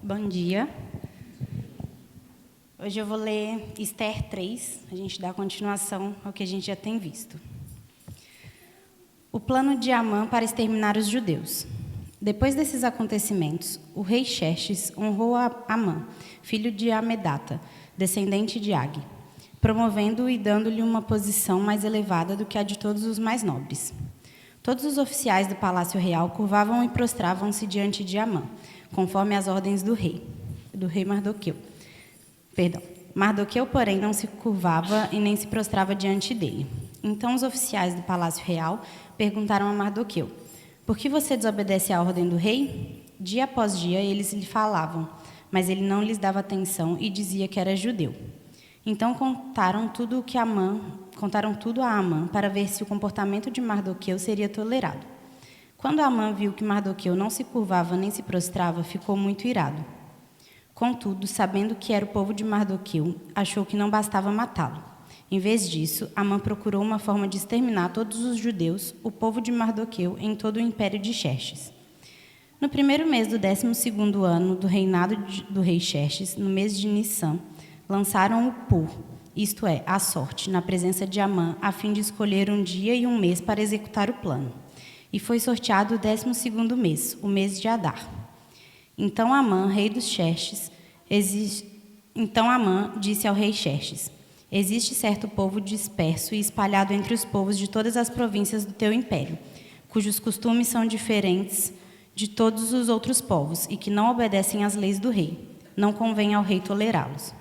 Bom dia. Hoje eu vou ler Esther 3, a gente dá continuação ao que a gente já tem visto. O plano de Amã para exterminar os judeus. Depois desses acontecimentos, o rei Xerxes honrou Amã, filho de Amedata, descendente de Age, promovendo-o e dando-lhe uma posição mais elevada do que a de todos os mais nobres. Todos os oficiais do palácio real curvavam e prostravam-se diante de Amã, conforme as ordens do rei Mardoqueu. Mardoqueu, porém, não se curvava e nem se prostrava diante dele. Então os oficiais do palácio real perguntaram a Mardoqueu: por que você desobedece à ordem do rei? Dia após dia eles lhe falavam, mas ele não lhes dava atenção e dizia que era judeu. Então contaram tudo a Amã para ver se o comportamento de Mardoqueu seria tolerado. Quando Amã viu que Mardoqueu não se curvava nem se prostrava, ficou muito irado. Contudo, sabendo que era o povo de Mardoqueu, achou que não bastava matá-lo. Em vez disso, Amã procurou uma forma de exterminar todos os judeus, o povo de Mardoqueu, em todo o império de Xerxes. No primeiro mês do 12º ano do reinado do rei Xerxes, no mês de Nissan, lançaram o pur, isto é, a sorte, na presença de Amã, a fim de escolher um dia e um mês para executar o plano. E foi sorteado o 12º mês, o mês de Adar. Então Amã, rei dos Xerxes, disse ao rei Xerxes: existe certo povo disperso e espalhado entre os povos de todas as províncias do teu império, cujos costumes são diferentes de todos os outros povos e que não obedecem às leis do rei. Não convém ao rei tolerá-los.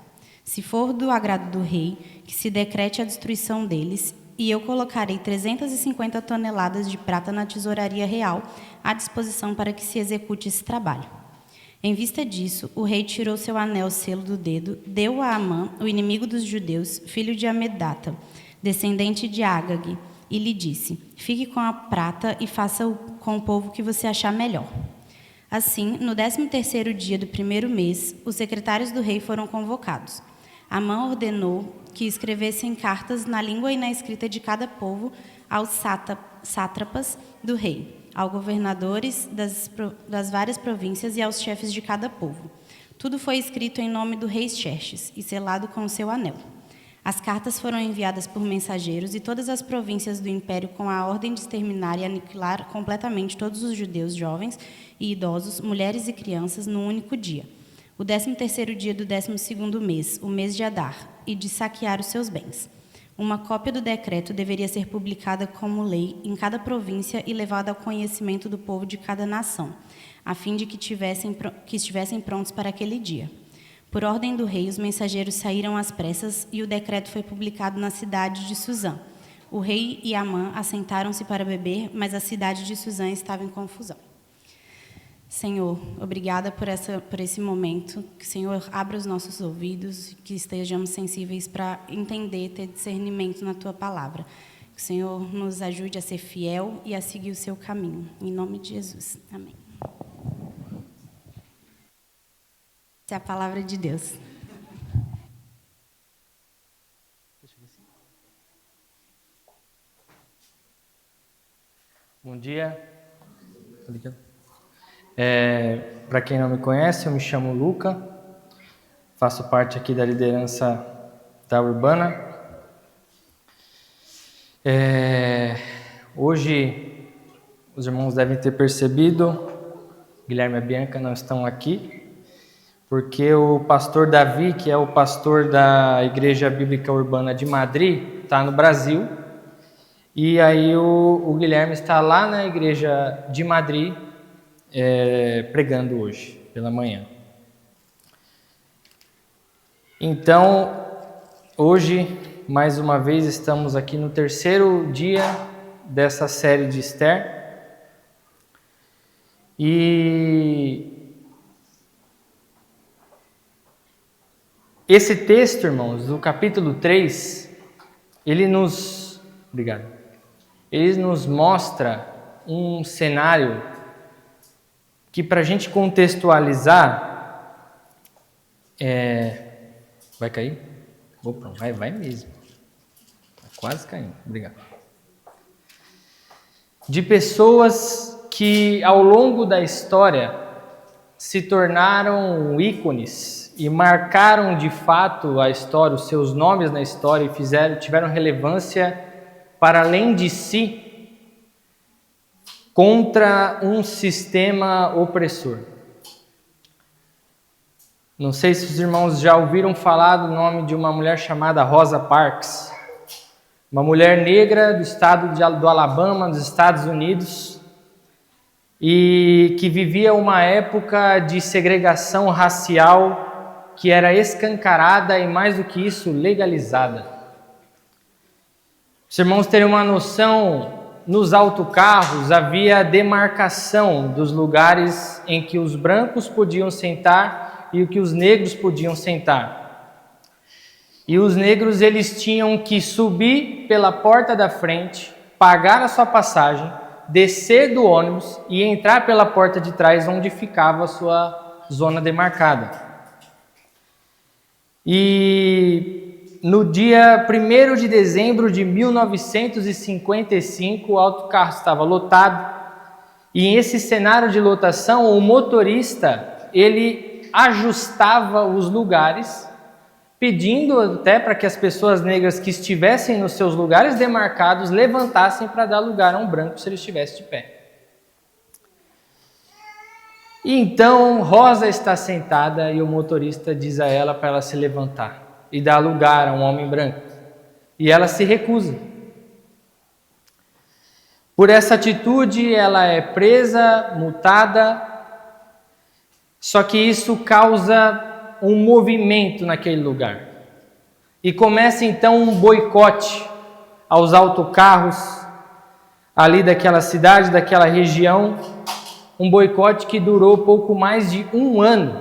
Se for do agrado do rei, que se decrete a destruição deles, e eu colocarei 350 toneladas de prata na tesouraria real à disposição para que se execute esse trabalho. Em vista disso, o rei tirou seu anel selo do dedo, deu a Amã, o inimigo dos judeus, filho de Amedata, descendente de Agag, e lhe disse: fique com a prata e faça com o povo o que você achar melhor. Assim, no 13º dia do primeiro mês, os secretários do rei foram convocados. Amã ordenou que escrevessem cartas na língua e na escrita de cada povo aos sátrapas do rei, aos governadores das várias províncias e aos chefes de cada povo. Tudo foi escrito em nome do rei Xerxes e selado com o seu anel. As cartas foram enviadas por mensageiros e todas as províncias do império com a ordem de exterminar e aniquilar completamente todos os judeus jovens e idosos, mulheres e crianças, num único dia, o 13º dia do 12º mês, o mês de Adar, e de saquear os seus bens. Uma cópia do decreto deveria ser publicada como lei em cada província e levada ao conhecimento do povo de cada nação, a fim de que estivessem prontos para aquele dia. Por ordem do rei, os mensageiros saíram às pressas e o decreto foi publicado na cidade de Suzã. O rei e Amã assentaram-se para beber, mas a cidade de Suzã estava em confusão. Senhor, obrigada por esse momento, que o Senhor abra os nossos ouvidos, que estejamos sensíveis para entender, ter discernimento na Tua palavra. Que o Senhor nos ajude a ser fiel e a seguir o Seu caminho. Em nome de Jesus. Amém. Essa é a palavra de Deus. Bom dia. Para quem não me conhece, eu me chamo Luca, faço parte aqui da liderança da Urbana. Hoje, os irmãos devem ter percebido, Guilherme e Bianca não estão aqui, porque o pastor Davi, que é o pastor da Igreja Bíblica Urbana de Madrid, está no Brasil, e aí o Guilherme está lá na Igreja de Madrid, pregando hoje, pela manhã. Então, hoje, mais uma vez, estamos aqui no 3º dia dessa série de Esther. E esse texto, irmãos, do capítulo 3, ele nos mostra um cenário que, para a gente contextualizar, vai cair? Opa, vai mesmo. Tá quase caindo. Obrigado. De pessoas que, ao longo da história, se tornaram ícones e marcaram de fato a história, os seus nomes na história e tiveram relevância para além de si contra um sistema opressor. Não sei se os irmãos já ouviram falar do nome de uma mulher chamada Rosa Parks, uma mulher negra do estado do Alabama, dos Estados Unidos, e que vivia uma época de segregação racial que era escancarada e, mais do que isso, legalizada. Os irmãos terem uma noção, nos autocarros havia demarcação dos lugares em que os brancos podiam sentar e o que os negros podiam sentar. E os negros, eles tinham que subir pela porta da frente, pagar a sua passagem, descer do ônibus e entrar pela porta de trás, onde ficava a sua zona demarcada. E no dia 1º de dezembro de 1955, o autocarro estava lotado, e em esse cenário de lotação, o motorista, ele ajustava os lugares, pedindo até para que as pessoas negras que estivessem nos seus lugares demarcados levantassem para dar lugar a um branco se ele estivesse de pé. E então Rosa está sentada e o motorista diz a ela para ela se levantar e dar lugar a um homem branco. E ela se recusa. Por essa atitude, ela é presa, multada. Só que isso causa um movimento naquele lugar. E começa então um boicote aos autocarros ali daquela cidade, daquela região. Um boicote que durou pouco mais de 1 ano.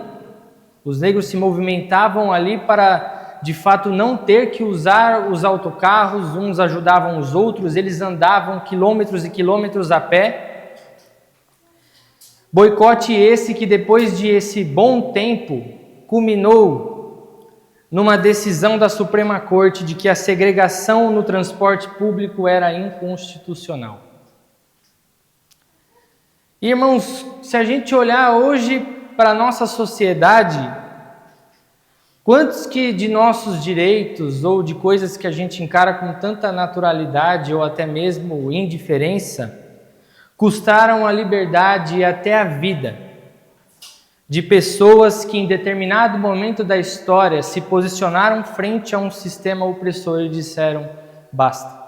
Os negros se movimentavam ali para, de fato, não ter que usar os autocarros. Uns ajudavam os outros, eles andavam quilômetros e quilômetros a pé. Boicote esse que, depois de esse bom tempo, culminou numa decisão da Suprema Corte de que a segregação no transporte público era inconstitucional. Irmãos, se a gente olhar hoje para a nossa sociedade, quantos que de nossos direitos ou de coisas que a gente encara com tanta naturalidade ou até mesmo indiferença, custaram a liberdade e até a vida de pessoas que em determinado momento da história se posicionaram frente a um sistema opressor e disseram basta.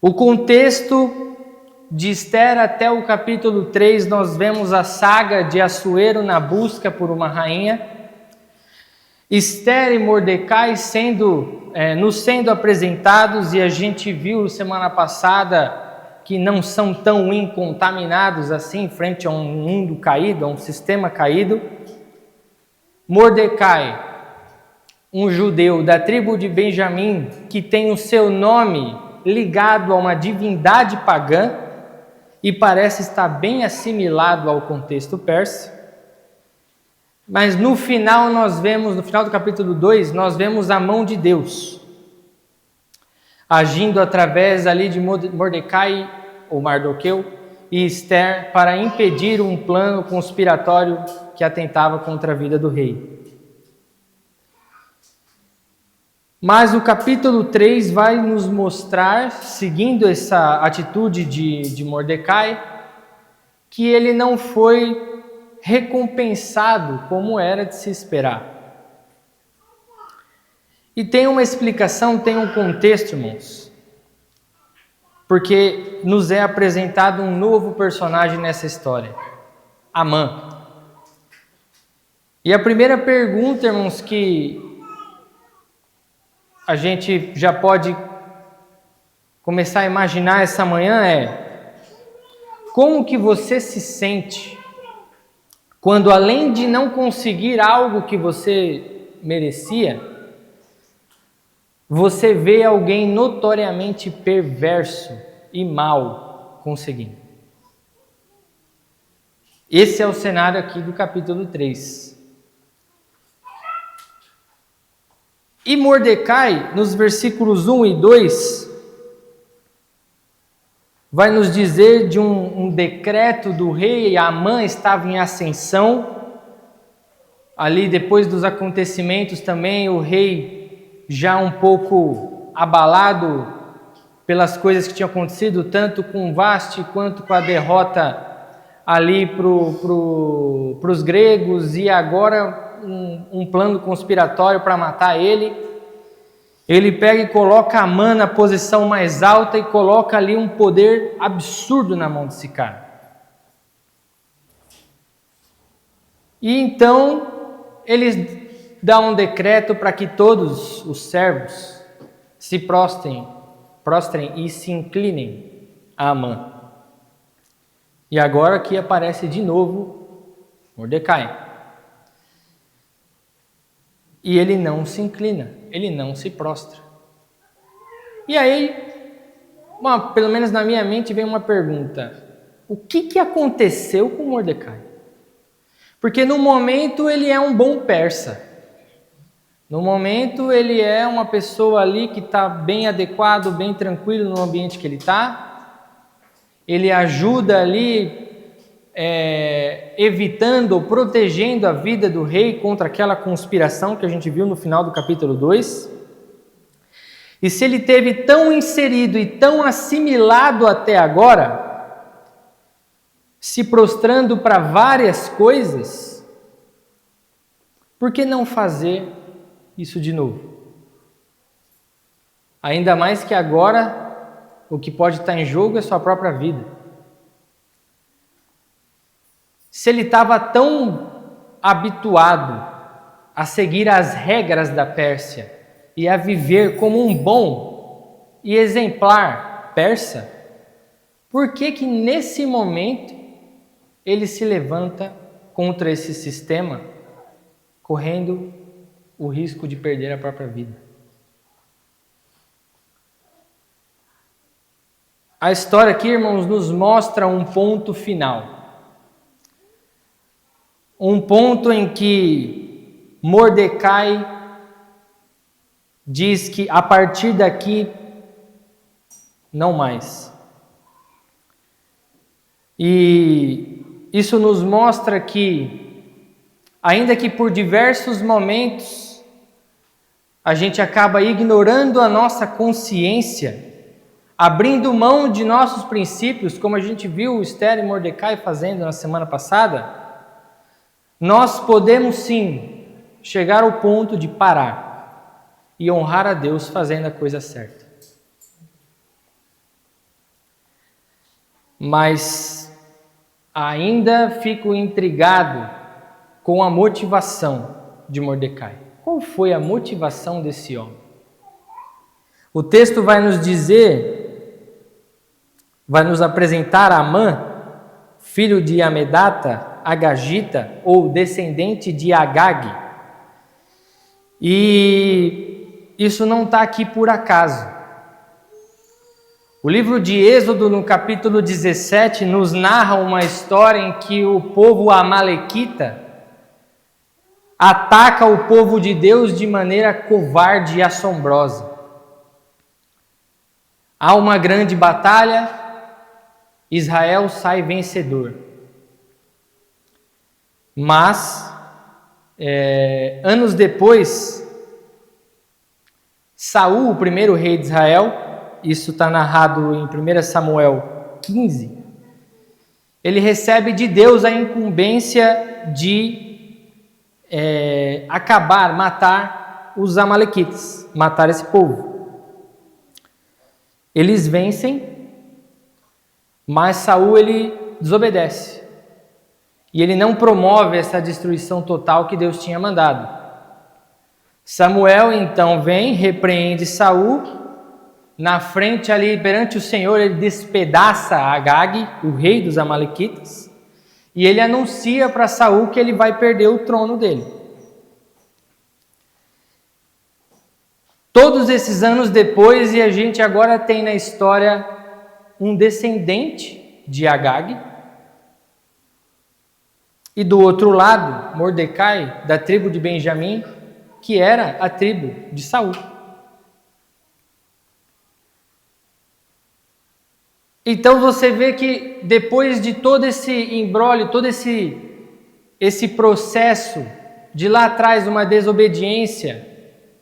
O contexto de Esther até o capítulo 3, nós vemos a saga de Assuero na busca por uma rainha. Esther e Mordecai nos sendo apresentados, e a gente viu semana passada que não são tão incontaminados assim frente a um mundo caído, a um sistema caído. Mordecai, um judeu da tribo de Benjamim, que tem o seu nome ligado a uma divindade pagã e parece estar bem assimilado ao contexto persa. Mas no final no final do capítulo 2, nós vemos a mão de Deus agindo através ali de Mordecai, ou Mardoqueu, e Esther para impedir um plano conspiratório que atentava contra a vida do rei. Mas o capítulo 3 vai nos mostrar, seguindo essa atitude de Mordecai, que ele não foi recompensado como era de se esperar. E tem uma explicação, tem um contexto, irmãos, porque nos é apresentado um novo personagem nessa história, Amã. E a primeira pergunta, irmãos, que a gente já pode começar a imaginar essa manhã é: como que você se sente quando, além de não conseguir algo que você merecia, você vê alguém notoriamente perverso e mau conseguindo? Esse é o cenário aqui do capítulo 3. E Mordecai, nos versículos 1 e 2, vai nos dizer de um decreto do rei. Amã estava em ascensão. Ali, depois dos acontecimentos também, o rei já um pouco abalado pelas coisas que tinham acontecido, tanto com Vaste quanto com a derrota ali para os gregos, e agora um plano conspiratório para matar ele. Ele pega e coloca Amã na posição mais alta e coloca ali um poder absurdo na mão desse cara. E então ele dá um decreto para que todos os servos se prostrem e se inclinem a Amã. E agora aqui aparece de novo Mordecai. E ele não se inclina, ele não se prostra. E aí, pelo menos na minha mente vem uma pergunta: o que aconteceu com Mordecai? Porque no momento ele é um bom persa. No momento ele é uma pessoa ali que está bem adequado, bem tranquilo no ambiente que ele está. Ele ajuda ali, evitando ou protegendo a vida do rei contra aquela conspiração que a gente viu no final do capítulo 2. E se ele teve tão inserido e tão assimilado até agora, se prostrando para várias coisas, por que não fazer isso de novo? Ainda mais que agora o que pode estar em jogo é sua própria vida. Se ele estava tão habituado a seguir as regras da Pérsia e a viver como um bom e exemplar persa, por que nesse momento ele se levanta contra esse sistema, correndo o risco de perder a própria vida? A história aqui, irmãos, nos mostra um ponto final. Um ponto em que Mordecai diz que a partir daqui, não mais. E isso nos mostra que, ainda que por diversos momentos, a gente acaba ignorando a nossa consciência, abrindo mão de nossos princípios, como a gente viu Esther e Mordecai fazendo na semana passada, nós podemos sim chegar ao ponto de parar e honrar a Deus fazendo a coisa certa. Mas ainda fico intrigado com a motivação de Mordecai. Qual foi a motivação desse homem? O texto vai nos dizer, vai nos apresentar Amã, filho de Amedata, Agagita, ou descendente de Agag. E isso não está aqui por acaso. O livro de Êxodo, no capítulo 17, nos narra uma história em que o povo amalequita ataca o povo de Deus de maneira covarde e assombrosa. Há uma grande batalha, Israel sai vencedor. Mas, anos depois, Saul, o primeiro rei de Israel, isso está narrado em 1 Samuel 15, ele recebe de Deus a incumbência de matar os amalequitas, matar esse povo. Eles vencem, mas Saul ele desobedece. E ele não promove essa destruição total que Deus tinha mandado. Samuel então vem, repreende Saul. Na frente ali, perante o Senhor, ele despedaça Agag, o rei dos amalequitas. E ele anuncia para Saul que ele vai perder o trono dele. Todos esses anos depois, e a gente agora tem na história um descendente de Agag. E do outro lado, Mordecai, da tribo de Benjamim, que era a tribo de Saul. Então você vê que depois de todo esse imbróglio, todo esse processo de lá atrás, uma desobediência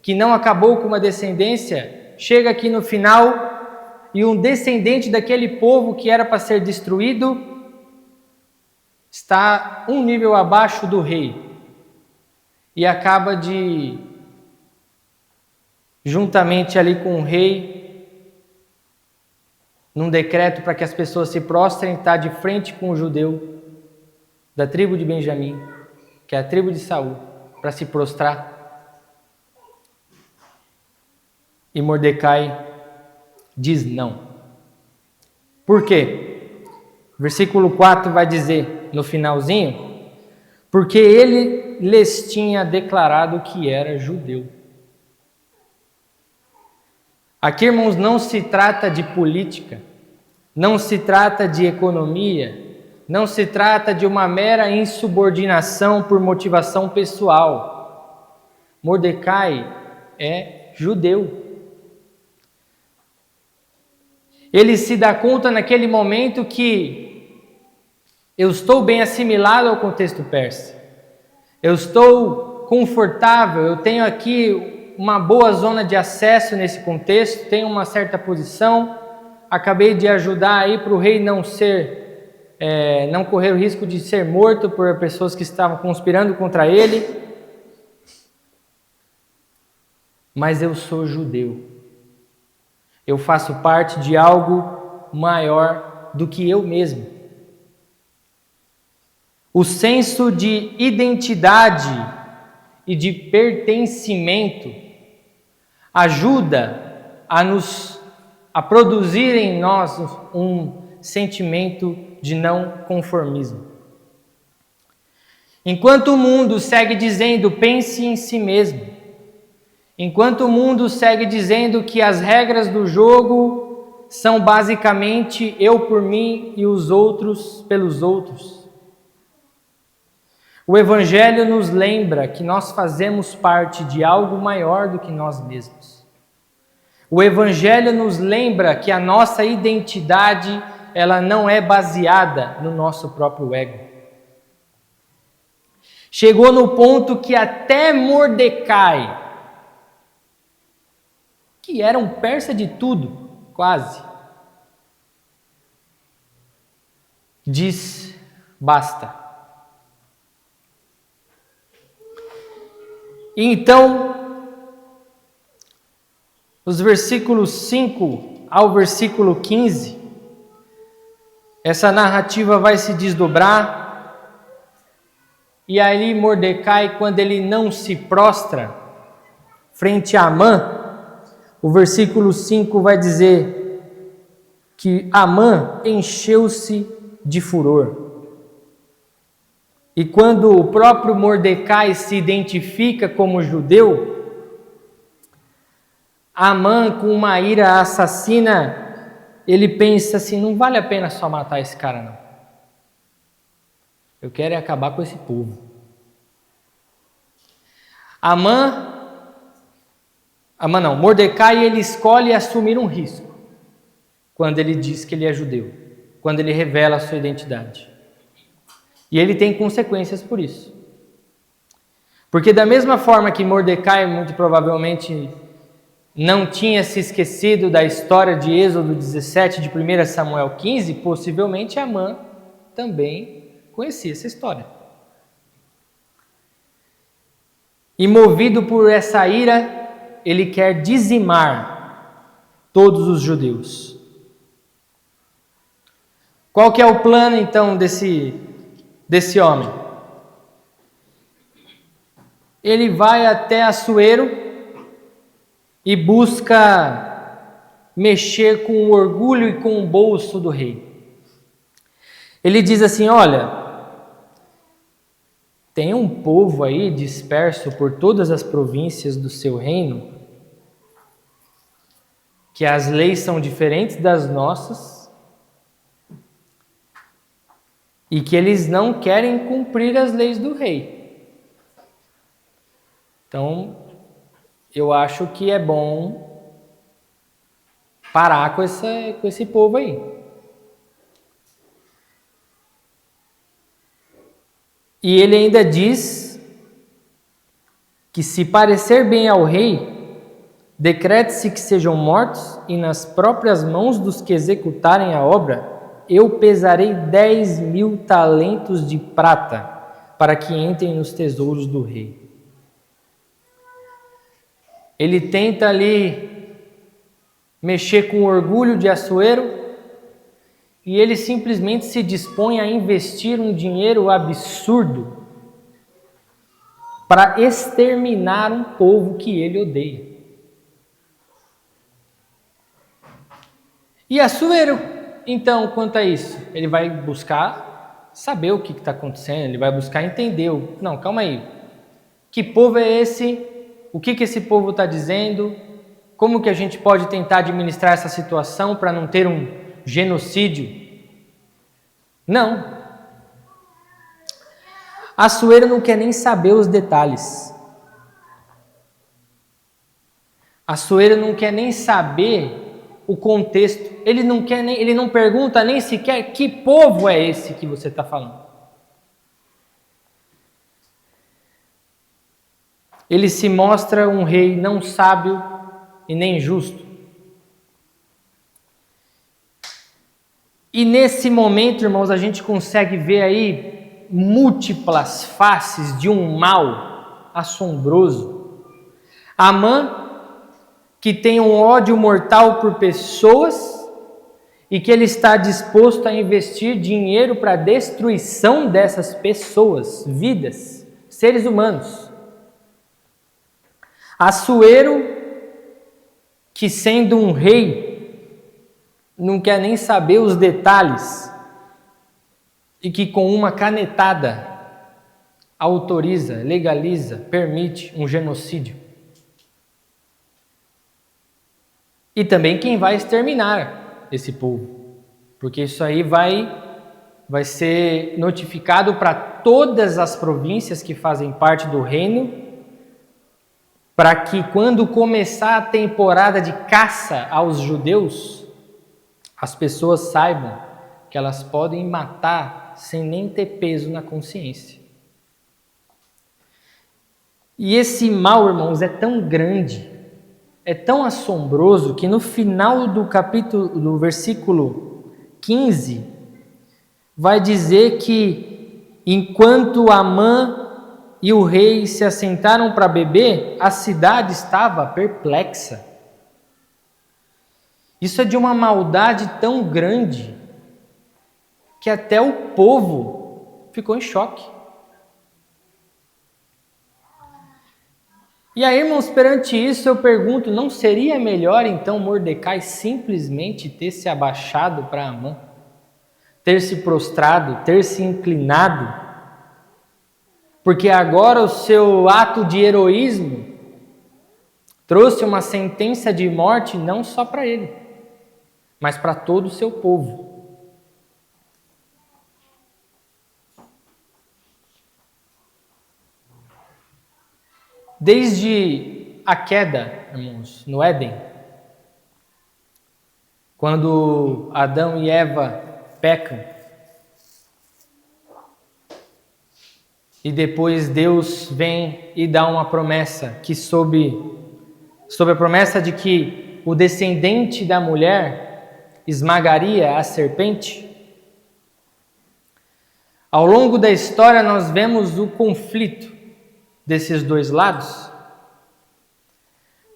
que não acabou com uma descendência, chega aqui no final e um descendente daquele povo que era para ser destruído está um nível abaixo do rei e acaba de, juntamente ali com o rei, num decreto para que as pessoas se prostrem, está de frente com o judeu da tribo de Benjamim, que é a tribo de Saul, para se prostrar. E Mordecai diz não. Por quê? Versículo 4 vai dizer no finalzinho, porque ele lhes tinha declarado que era judeu. Aqui, irmãos, não se trata de política, não se trata de economia, não se trata de uma mera insubordinação por motivação pessoal. Mordecai é judeu. Ele se dá conta naquele momento que eu estou bem assimilado ao contexto persa. Eu estou confortável, eu tenho aqui uma boa zona de acesso nesse contexto, tenho uma certa posição, acabei de ajudar aí para o rei não correr o risco de ser morto por pessoas que estavam conspirando contra ele. Mas eu sou judeu. Eu faço parte de algo maior do que eu mesmo. O senso de identidade e de pertencimento ajuda a produzir em nós um sentimento de não conformismo. Enquanto o mundo segue dizendo, pense em si mesmo, enquanto o mundo segue dizendo que as regras do jogo são basicamente eu por mim e os outros pelos outros, o Evangelho nos lembra que nós fazemos parte de algo maior do que nós mesmos. O Evangelho nos lembra que a nossa identidade, ela não é baseada no nosso próprio ego. Chegou no ponto que até Mordecai, que era um persa de tudo, quase, diz, basta. Então, os versículos 5 ao versículo 15, essa narrativa vai se desdobrar, e aí Mordecai, quando ele não se prostra frente a Amã, o versículo 5 vai dizer que Amã encheu-se de furor. E quando o próprio Mordecai se identifica como judeu, Amã, com uma ira assassina, ele pensa assim, não vale a pena só matar esse cara não. Eu quero é acabar com esse povo. Mordecai, ele escolhe assumir um risco quando ele diz que ele é judeu, quando ele revela a sua identidade. E ele tem consequências por isso. Porque da mesma forma que Mordecai, muito provavelmente, não tinha se esquecido da história de Êxodo 17, de 1 Samuel 15, possivelmente Amã também conhecia essa história. E movido por essa ira, ele quer dizimar todos os judeus. Qual que é o plano, então, desse homem? Ele vai até Assuero e busca mexer com o orgulho e com o bolso do rei. Ele diz assim, olha, tem um povo aí disperso por todas as províncias do seu reino, que as leis são diferentes das nossas, e que eles não querem cumprir as leis do rei. Então, eu acho que é bom parar com esse povo aí. E ele ainda diz que se parecer bem ao rei, decrete-se que sejam mortos, e nas próprias mãos dos que executarem a obra, eu pesarei 10.000 talentos de prata, para que entrem nos tesouros do rei. Ele tenta ali mexer com o orgulho de Assuero, e ele simplesmente se dispõe a investir um dinheiro absurdo para exterminar um povo que ele odeia. E Assuero, então, quanto a isso, ele vai buscar saber o que está acontecendo, ele vai buscar entender. Não, calma aí, que povo é esse? O que esse povo está dizendo? Como que a gente pode tentar administrar essa situação para não ter um genocídio? Não. Assuero não quer nem saber os detalhes. Assuero não quer nem saber o contexto. Ele não pergunta nem sequer que povo é esse que você está falando. Ele se mostra um rei não sábio e nem justo. E nesse momento, irmãos, a gente consegue ver aí múltiplas faces de um mal assombroso. Amã, que tem um ódio mortal por pessoas e que ele está disposto a investir dinheiro para a destruição dessas pessoas, vidas, seres humanos. Assuero, que sendo um rei, não quer nem saber os detalhes e que com uma canetada autoriza, legaliza, permite um genocídio. E também quem vai exterminar esse povo, porque isso aí vai ser notificado para todas as províncias que fazem parte do reino, para que quando começar a temporada de caça aos judeus, as pessoas saibam que elas podem matar sem nem ter peso na consciência. E esse mal, irmãos, é tão grande, é tão assombroso, que no final do versículo 15, vai dizer que enquanto Amã e o rei se assentaram para beber, a cidade estava perplexa. Isso é de uma maldade tão grande que até o povo ficou em choque. E aí, irmãos, perante isso eu pergunto, não seria melhor então Mordecai simplesmente ter se abaixado para Amã? Ter se prostrado, ter se inclinado? Porque agora o seu ato de heroísmo trouxe uma sentença de morte não só para ele, mas para todo o seu povo. Desde a queda, irmãos, no Éden, quando Adão e Eva pecam, e depois Deus vem e dá uma promessa que sob a promessa de que o descendente da mulher esmagaria a serpente. Ao longo da história nós vemos o conflito desses dois lados.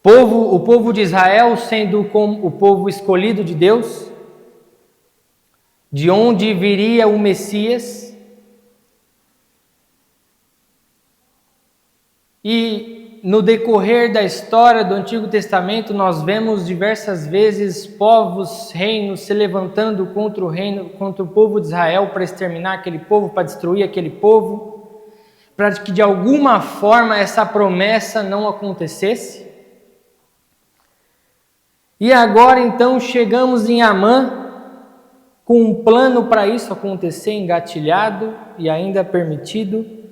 O povo de Israel sendo o povo escolhido de Deus, de onde viria o Messias. E no decorrer da história do Antigo Testamento, nós vemos diversas vezes povos, reinos se levantando contra o povo de Israel para exterminar aquele povo, para destruir aquele povo, para que de alguma forma essa promessa não acontecesse. E agora então chegamos em Amã com um plano para isso acontecer, engatilhado e ainda permitido,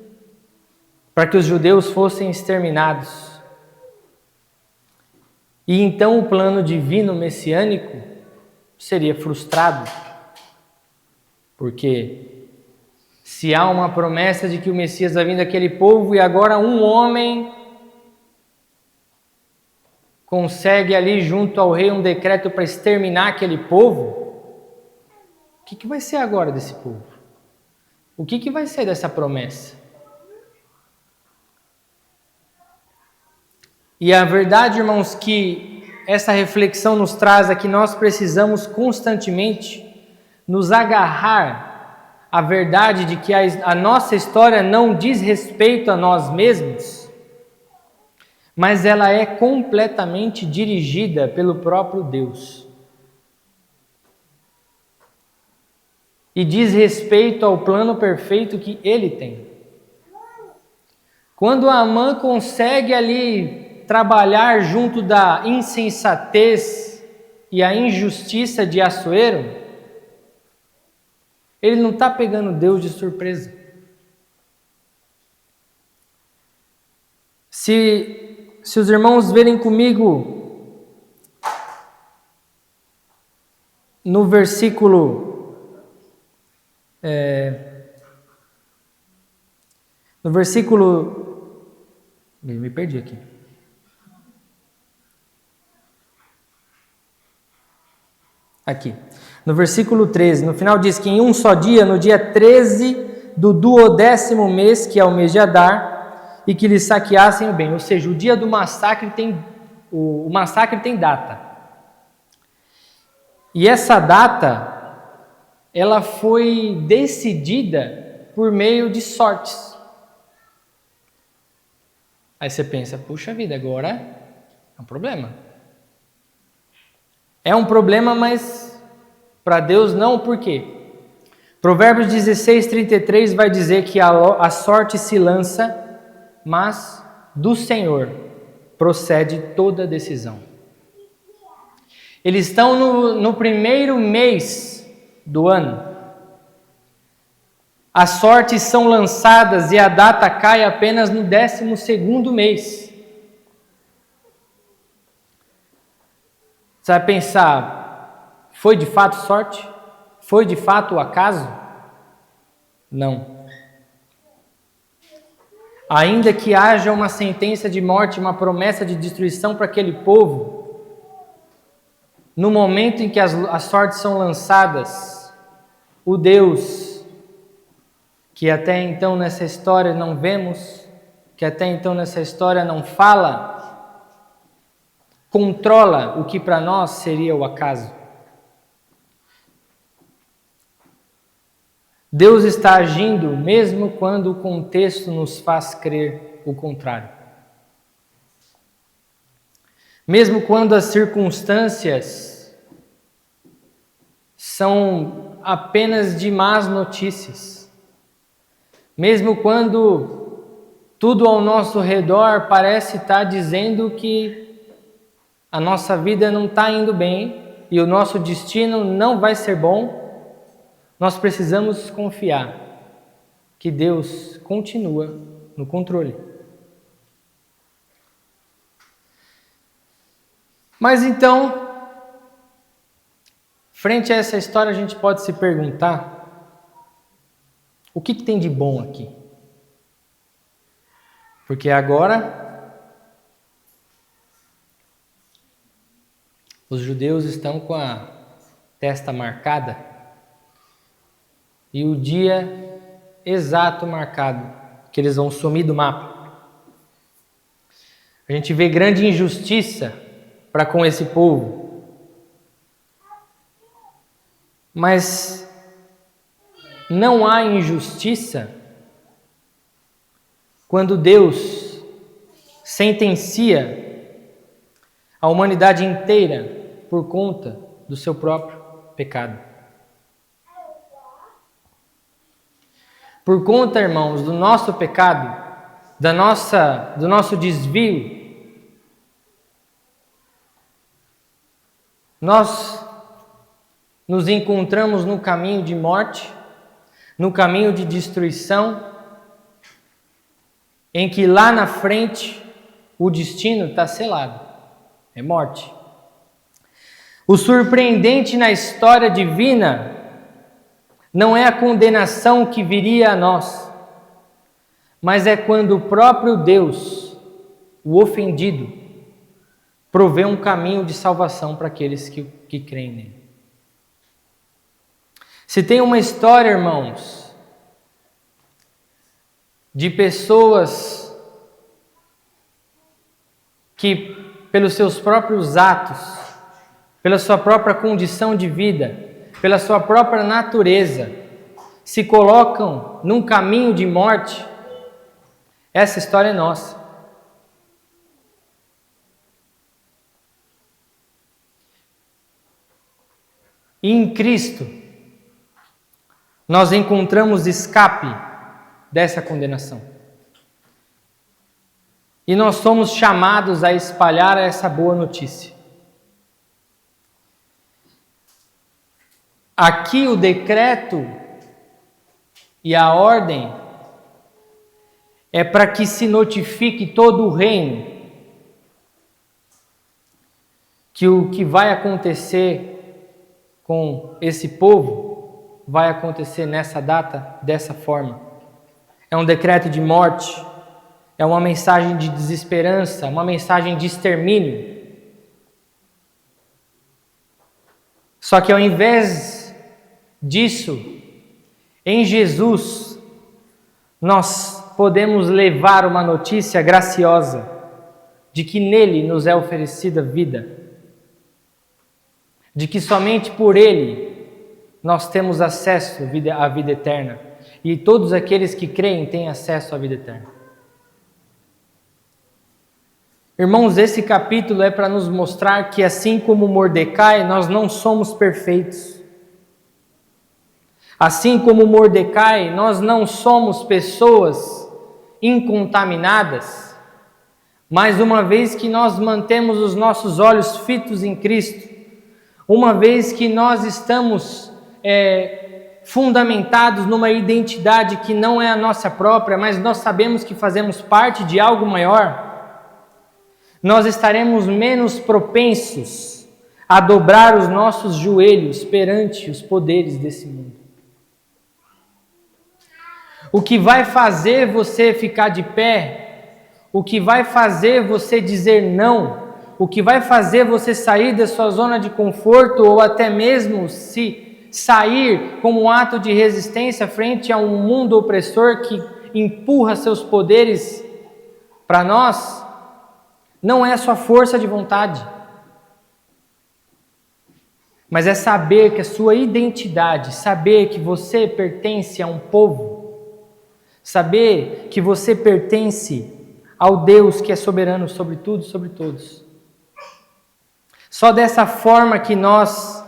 para que os judeus fossem exterminados. E então o plano divino messiânico seria frustrado, porque Se há uma promessa de que o Messias vai vir daquele povo e agora um homem consegue ali junto ao rei um decreto para exterminar aquele povo, o que vai ser agora desse povo? O que vai ser dessa promessa? E a verdade, irmãos, que essa reflexão nos traz é que nós precisamos constantemente nos agarrar à verdade de que a nossa história não diz respeito a nós mesmos, mas ela é completamente dirigida pelo próprio Deus. E diz respeito ao plano perfeito que Ele tem. Quando Amã consegue ali trabalhar junto da insensatez e a injustiça de Assuero, ele não está pegando Deus de surpresa. Se os irmãos verem comigo no versículo me perdi aqui. Aqui, no versículo 13, no final diz que em um só dia, no dia 13 do 12º mês, que é o mês de Adar, e que lhes saqueassem o bem. Ou seja, o dia do massacre o massacre tem data. E essa data, ela foi decidida por meio de sortes. Aí você pensa, puxa vida, agora é um problema. É um problema, mas para Deus não, por quê? Provérbios 16:33 vai dizer que a sorte se lança, mas do Senhor procede toda decisão. Eles estão no primeiro mês do ano. As sortes são lançadas e a data cai apenas no 12º mês. Você vai pensar, foi de fato sorte? Foi de fato o acaso? Não. Ainda que haja uma sentença de morte, uma promessa de destruição para aquele povo, no momento em que as sortes são lançadas, o Deus que até então nessa história não vemos, que até então nessa história não fala, controla o que para nós seria o acaso. Deus está agindo mesmo quando o contexto nos faz crer o contrário. Mesmo quando as circunstâncias são apenas de más notícias. Mesmo quando tudo ao nosso redor parece estar dizendo que a nossa vida não está indo bem e o nosso destino não vai ser bom, nós precisamos confiar que Deus continua no controle. Mas então, frente a essa história, a gente pode se perguntar, o que tem de bom aqui? Porque agora os judeus estão com a testa marcada e o dia exato marcado que eles vão sumir do mapa. A gente vê grande injustiça para com esse povo. Mas não há injustiça quando Deus sentencia a humanidade inteira por conta do seu próprio pecado. Por conta, irmãos, do nosso pecado, do nosso desvio, nós nos encontramos no caminho de morte, no caminho de destruição, em que lá na frente o destino está selado, é morte. O surpreendente na história divina Não é a condenação que viria a nós, mas é quando o próprio Deus, o ofendido, provê um caminho de salvação para aqueles que creem nele. Se tem uma história, irmãos, de pessoas que, pelos seus próprios atos, pela sua própria condição de vida, pela sua própria natureza, se colocam num caminho de morte, essa história é nossa. E em Cristo, nós encontramos escape dessa condenação. E nós somos chamados a espalhar essa boa notícia. Aqui o decreto e a ordem é para que se notifique todo o reino que o que vai acontecer com esse povo vai acontecer nessa data dessa forma. É um decreto de morte, é uma mensagem de desesperança, uma mensagem de extermínio. Só que ao invés disso, em Jesus, nós podemos levar uma notícia graciosa de que nele nos é oferecida vida, de que somente por ele nós temos acesso à vida eterna, e todos aqueles que creem têm acesso à vida eterna. Irmãos, esse capítulo é para nos mostrar que, assim como Mordecai, nós não somos perfeitos. Assim como Mordecai, nós não somos pessoas incontaminadas, mas uma vez que nós mantemos os nossos olhos fitos em Cristo, uma vez que nós estamos fundamentados numa identidade que não é a nossa própria, mas nós sabemos que fazemos parte de algo maior, nós estaremos menos propensos a dobrar os nossos joelhos perante os poderes desse mundo. O que vai fazer você ficar de pé, o que vai fazer você dizer não, o que vai fazer você sair da sua zona de conforto ou até mesmo se sair como um ato de resistência frente a um mundo opressor que empurra seus poderes para nós, não é sua força de vontade, mas é saber que a sua identidade, saber que você pertence a um povo, saber que você pertence ao Deus que é soberano sobre tudo e sobre todos. Só dessa forma que nós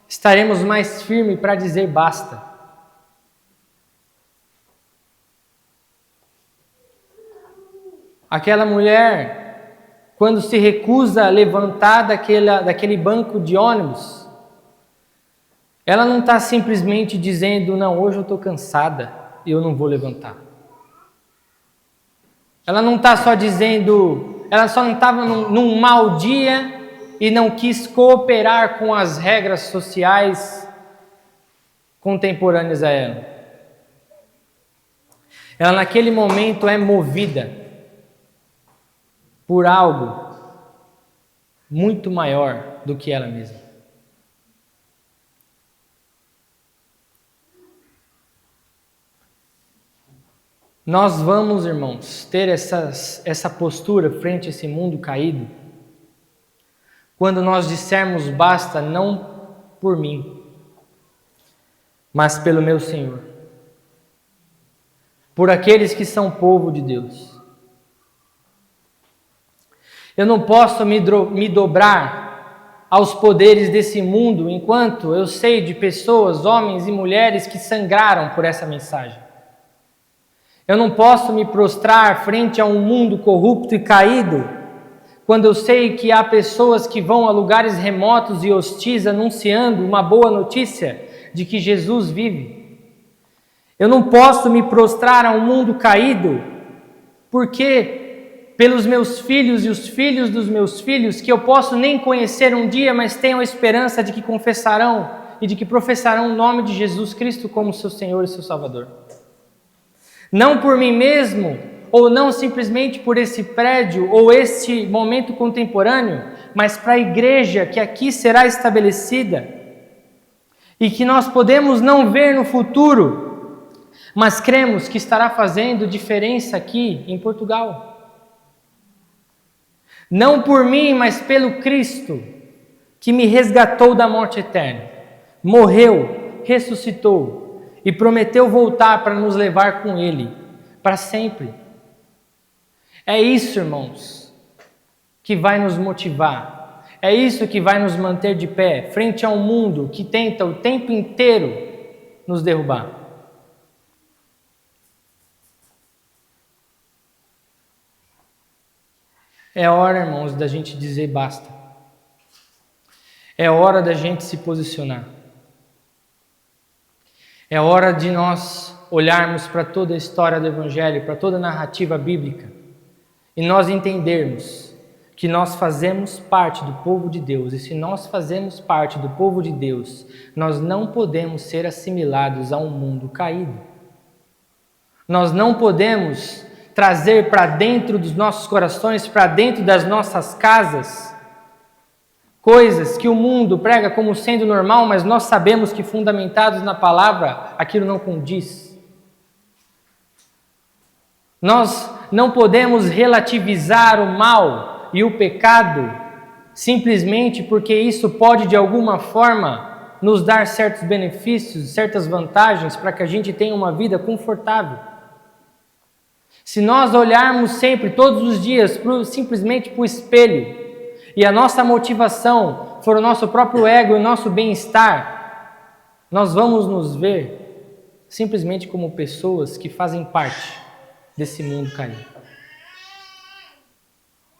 estaremos mais firmes para dizer basta. Aquela mulher, quando se recusa a levantar daquele banco de ônibus, ela não está simplesmente dizendo, não, hoje eu estou cansada e eu não vou levantar. Ela não está só dizendo, ela só não estava num mau dia e não quis cooperar com as regras sociais contemporâneas a ela. Ela naquele momento é movida por algo muito maior do que ela mesma. Nós vamos, irmãos, ter essa postura frente a esse mundo caído quando nós dissermos basta, não por mim, mas pelo meu Senhor, por aqueles que são povo de Deus. Eu não posso me dobrar aos poderes desse mundo enquanto eu sei de pessoas, homens e mulheres que sangraram por essa mensagem. Eu não posso me prostrar frente a um mundo corrupto e caído quando eu sei que há pessoas que vão a lugares remotos e hostis anunciando uma boa notícia de que Jesus vive. Eu não posso me prostrar a um mundo caído porque pelos meus filhos e os filhos dos meus filhos, que eu posso nem conhecer um dia, mas tenho a esperança de que confessarão e de que professarão o nome de Jesus Cristo como seu Senhor e seu Salvador. Não por mim mesmo, ou não simplesmente por esse prédio ou este momento contemporâneo, mas para a igreja que aqui será estabelecida e que nós podemos não ver no futuro, mas cremos que estará fazendo diferença aqui em Portugal. Não por mim, mas pelo Cristo, que me resgatou da morte eterna, morreu, ressuscitou e prometeu voltar para nos levar com Ele, para sempre. É isso, irmãos, que vai nos motivar. É isso que vai nos manter de pé, frente a um mundo que tenta o tempo inteiro nos derrubar. É hora, irmãos, da gente dizer basta. É hora da gente se posicionar. É hora de nós olharmos para toda a história do Evangelho, para toda a narrativa bíblica, e nós entendermos que nós fazemos parte do povo de Deus, e se nós fazemos parte do povo de Deus, nós não podemos ser assimilados a um mundo caído. Nós não podemos trazer para dentro dos nossos corações, para dentro das nossas casas, coisas que o mundo prega como sendo normal, mas nós sabemos que fundamentados na palavra, aquilo não condiz. Nós não podemos relativizar o mal e o pecado simplesmente porque isso pode de alguma forma nos dar certos benefícios, certas vantagens para que a gente tenha uma vida confortável. Se nós olharmos sempre, todos os dias, simplesmente para o espelho, e a nossa motivação for o nosso próprio ego e o nosso bem-estar, nós vamos nos ver simplesmente como pessoas que fazem parte desse mundo caído.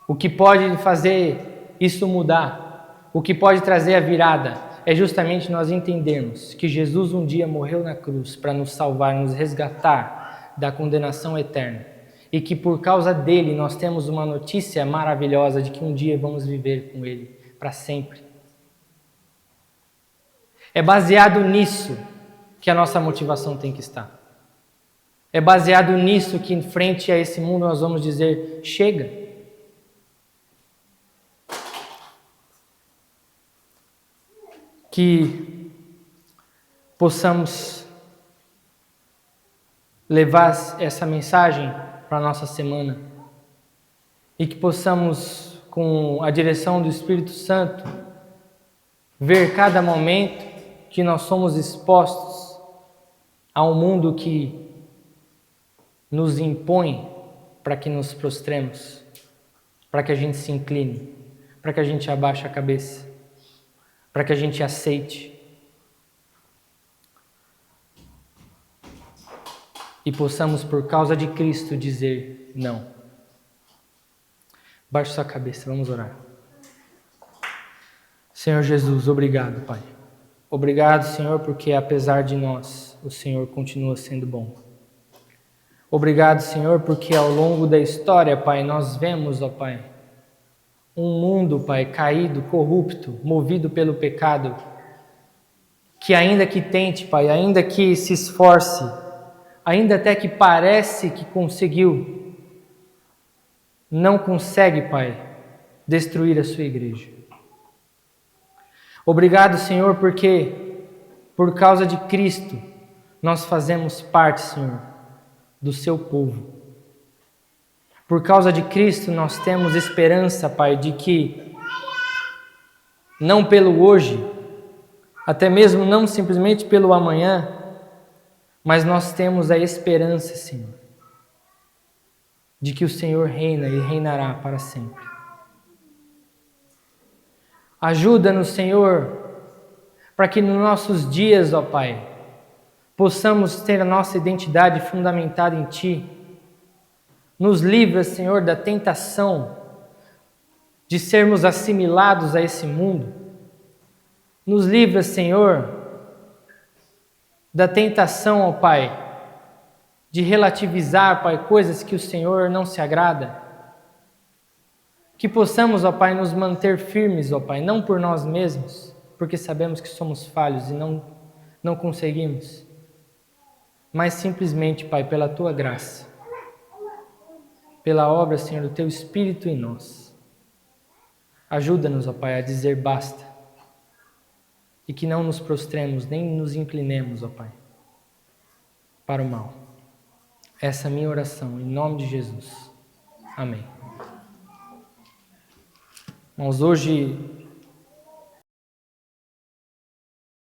O que pode fazer isso mudar, o que pode trazer a virada, é justamente nós entendermos que Jesus um dia morreu na cruz para nos salvar, nos resgatar da condenação eterna. E que por causa dele nós temos uma notícia maravilhosa de que um dia vamos viver com ele para sempre. É baseado nisso que a nossa motivação tem que estar. É baseado nisso que em frente a esse mundo nós vamos dizer, chega. Que possamos levar essa mensagem para a nossa semana e que possamos, com a direção do Espírito Santo, ver cada momento que nós somos expostos a um mundo que nos impõe para que nos prostremos, para que a gente se incline, para que a gente abaixe a cabeça, para que a gente aceite e possamos, por causa de Cristo, dizer não. Baixe sua cabeça, vamos orar. Senhor Jesus, obrigado, Pai. Obrigado, Senhor, porque apesar de nós, o Senhor continua sendo bom. Obrigado, Senhor, porque ao longo da história, Pai, nós vemos, ó Pai, um mundo, Pai, caído, corrupto, movido pelo pecado, que ainda que tente, Pai, ainda que se esforce, ainda até que parece que conseguiu, não consegue, Pai, destruir a sua igreja. Obrigado, Senhor, porque por causa de Cristo nós fazemos parte, Senhor, do seu povo. Por causa de Cristo nós temos esperança, Pai, de que não pelo hoje, até mesmo não simplesmente pelo amanhã, mas nós temos a esperança, Senhor, de que o Senhor reina e reinará para sempre. Ajuda-nos, Senhor, para que nos nossos dias, ó Pai, possamos ter a nossa identidade fundamentada em Ti. Nos livra, Senhor, da tentação de sermos assimilados a esse mundo. Nos livra, Senhor, da tentação, ó Pai, de relativizar, Pai, coisas que o Senhor não se agrada. Que possamos, ó Pai, nos manter firmes, ó Pai, não por nós mesmos, porque sabemos que somos falhos e não conseguimos, mas simplesmente, Pai, pela Tua graça, pela obra, Senhor, do Teu Espírito em nós. Ajuda-nos, ó Pai, a dizer basta e que não nos prostremos nem nos inclinemos, ó Pai, para o mal. Essa é a minha oração, em nome de Jesus. Amém. Irmãos, hoje